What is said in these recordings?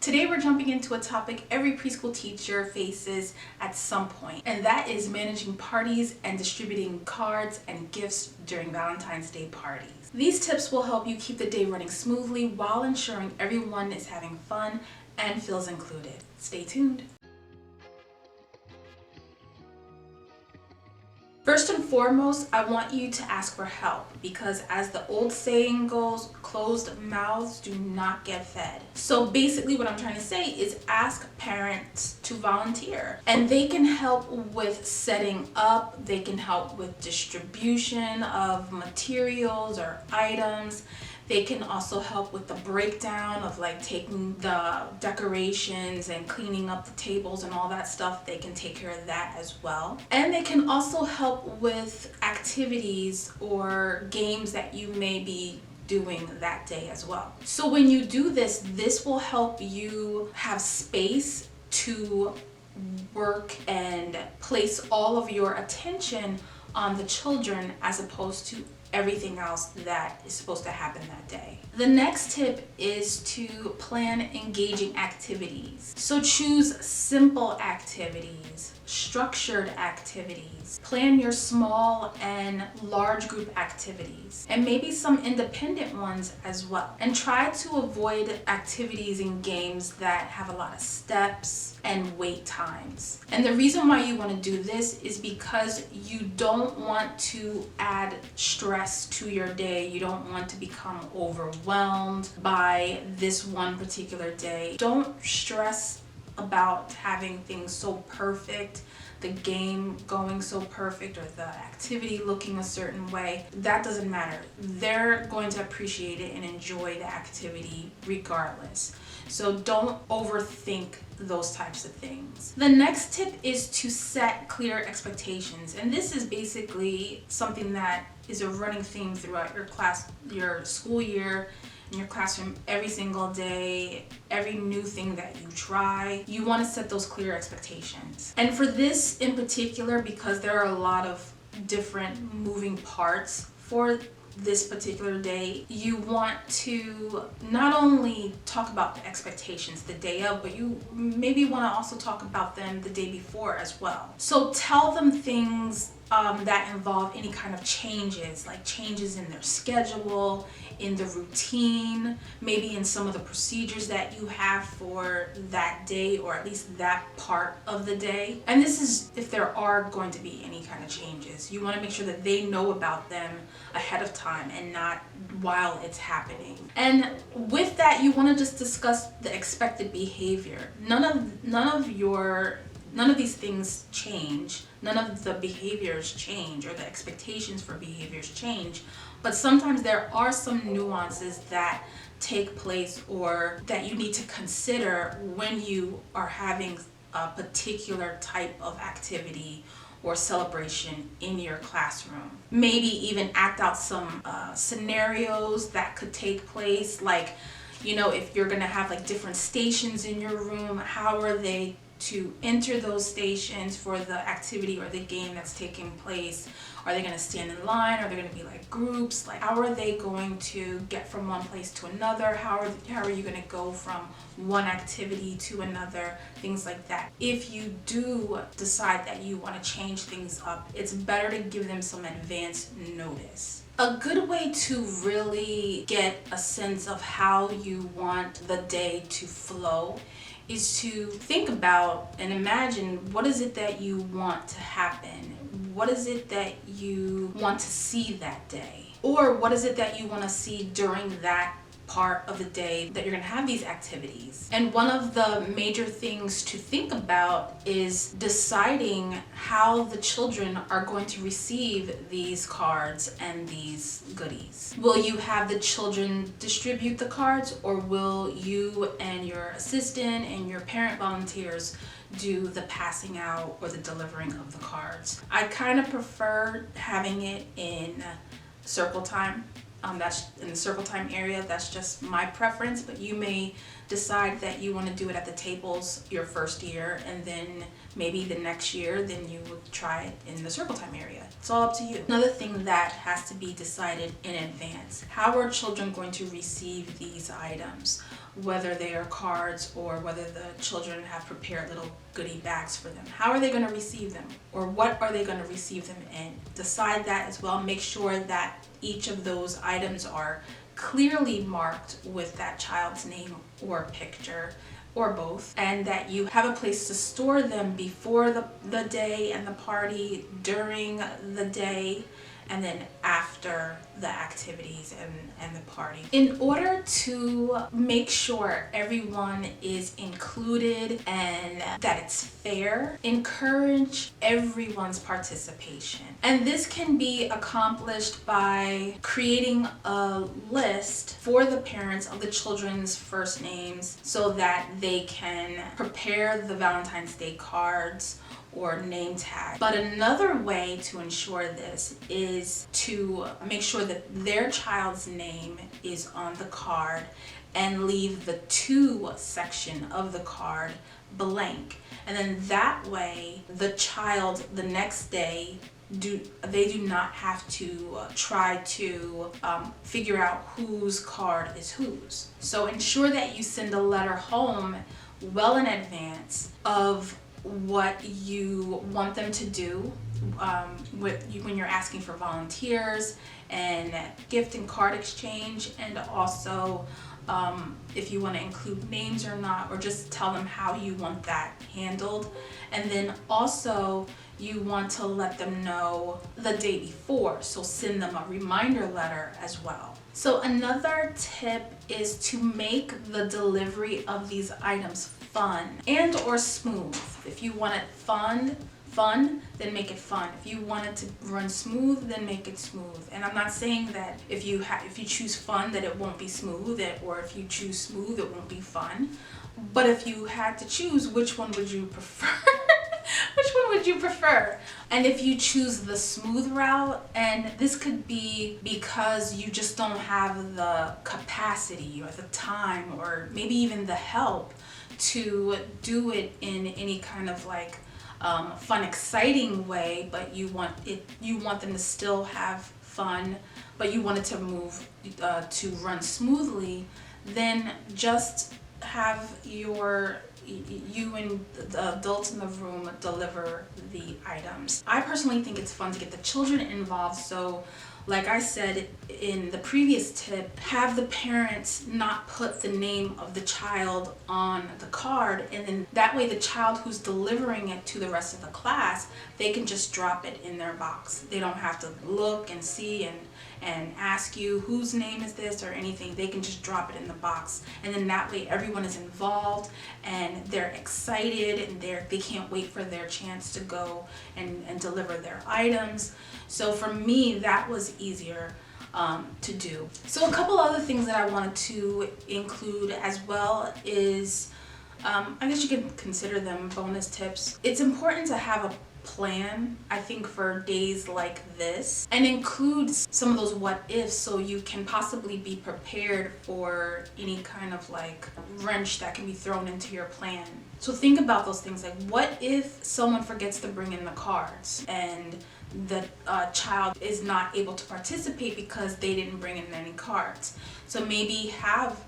Today we're jumping into a topic every preschool teacher faces at some point, and that is managing parties and distributing cards and gifts during Valentine's Day parties. These tips will help you keep the day running smoothly while ensuring everyone is having fun and feels included. Stay tuned. First and foremost, I want you to ask for help because, as the old saying goes, closed mouths do not get fed. So basically what I'm trying to say is ask parents to volunteer, and they can help with setting up, they can help with distribution of materials or items. They can also help with the breakdown of like taking the decorations and cleaning up the tables and all that stuff. They can take care of that as well. And they can also help with activities or games that you may be doing that day as well. So when you do this, this will help you have space to work and place all of your attention on the children as opposed to everything else that is supposed to happen that day. The next tip is to plan engaging activities. So choose simple activities, structured activities. Plan your small and large group activities, and maybe some independent ones as well. And try to avoid activities and games that have a lot of steps and wait times. And the reason why you want to do this is because you don't want to add stress to your day. You don't want to become overwhelmed by this one particular day. Don't stress about having things so perfect, the game going so perfect, or the activity looking a certain way. That doesn't matter. They're going to appreciate it and enjoy the activity regardless. So don't overthink those types of things. The next tip is to set clear expectations. And this is basically something that is a running theme throughout your school year, in your classroom, every single day, every new thing that you try. You want to set those clear expectations. And for this in particular, because there are a lot of different moving parts for this particular day, you want to not only talk about the expectations the day of, but you maybe want to also talk about them the day before as well. So tell them things that involve any kind of changes, like changes in their schedule, in the routine, maybe in some of the procedures that you have for that day, or at least that part of the day. And this is if there are going to be any kind of changes. You want to make sure that they know about them ahead of time and not while it's happening. And with that, you want to just discuss the expected behavior. None of these things change. None of the behaviors change, or the expectations for behaviors change. But sometimes there are some nuances that take place or that you need to consider when you are having a particular type of activity or celebration in your classroom. Maybe even act out some scenarios that could take place, like, if you're gonna have like different stations in your room, how are they to enter those stations for the activity or the game that's taking place? Are they going to stand in line? Are they going to be like groups? Like, how are they going to get from one place to another? How are you going to go from one activity to another? Things like that. If you do decide that you want to change things up, it's better to give them some advance notice. A good way to really get a sense of how you want the day to flow is to think about and imagine, what is it that you want to happen? What is it that you want to see that day? Or what is it that you want to see during that part of the day that you're going to have these activities? And one of the major things to think about is deciding how the children are going to receive these cards and these goodies. Will you have the children distribute the cards, or will you and your assistant and your parent volunteers do the passing out or the delivering of the cards? I kind of prefer having it in circle time. That's in the circle time area. That's just my preference, but you may decide that you want to do it at the tables your first year, and then maybe the next year then you would try it in the circle time area. It's all up to you. Another thing that has to be decided in advance: how are children going to receive these items? whether they are cards or whether the children have prepared little goodie bags for them. How are they going to receive them? Or what are they going to receive them in? Decide that as well. Make sure that each of those items are clearly marked with that child's name or picture, or both, and that you have a place to store them before the day and the party, during the day, and then after the activities and the party. In order to make sure everyone is included and that it's fair, encourage everyone's participation. And this can be accomplished by creating a list for the parents of the children's first names so that they can prepare the Valentine's Day cards or name tag. But another way to ensure this is to make sure that their child's name is on the card and leave the to section of the card blank. And then that way the child the next day do not have to try to figure out whose card is whose. So ensure that you send a letter home well in advance of what you want them to do when you're asking for volunteers and gift and card exchange, and also if you want to include names or not, or just tell them how you want that handled. And then also you want to let them know the day before, so send them a reminder letter as well. So another tip is to make the delivery of these items fun and or smooth. If you want it fun, then make it fun. If you want it to run smooth, then make it smooth. And I'm not saying that if you choose fun that it won't be smooth, or if you choose smooth it won't be fun. But if you had to choose, which one would you prefer? Which one would you prefer? And if you choose the smooth route, and this could be because you just don't have the capacity or the time or maybe even the help to do it in any kind of like fun, exciting way, but you want them to still have fun, but you want it to move to run smoothly, then just have you and the adults in the room deliver the items. I personally think it's fun to get the children involved, so like I said in the previous tip, have the parents not put the name of the child on the card, and then that way the child who's delivering it to the rest of the class, they can just drop it in their box. They don't have to look and see and ask you whose name is this or anything. They can just drop it in the box, and then that way everyone is involved and they're excited and they can't wait for their chance to go and deliver their items. So for me, that was easier to do. So a couple other things that I wanted to include as well is, I guess you can consider them bonus tips. It's important to have a plan, I think, for days like this, and include some of those what ifs so you can possibly be prepared for any kind of like wrench that can be thrown into your plan. So think about those things, like what if someone forgets to bring in the cards and the child is not able to participate because they didn't bring in any cards. So maybe have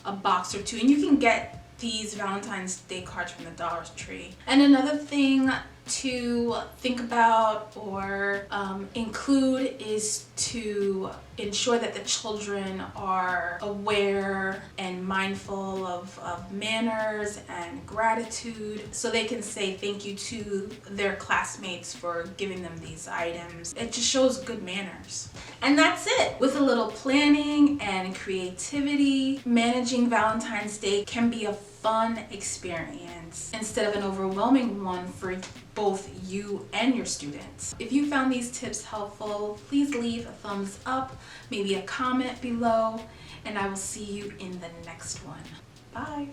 a box or two, and you can get these Valentine's Day cards from the Dollar Tree. And another thing to think about or include is to ensure that the children are aware and mindful of manners and gratitude, so they can say thank you to their classmates for giving them these items. It just shows good manners. And that's it. With a little planning and creativity, managing Valentine's Day can be a fun experience instead of an overwhelming one for both you and your students. If you found these tips helpful, please leave a thumbs up, maybe a comment below, and I will see you in the next one. Bye.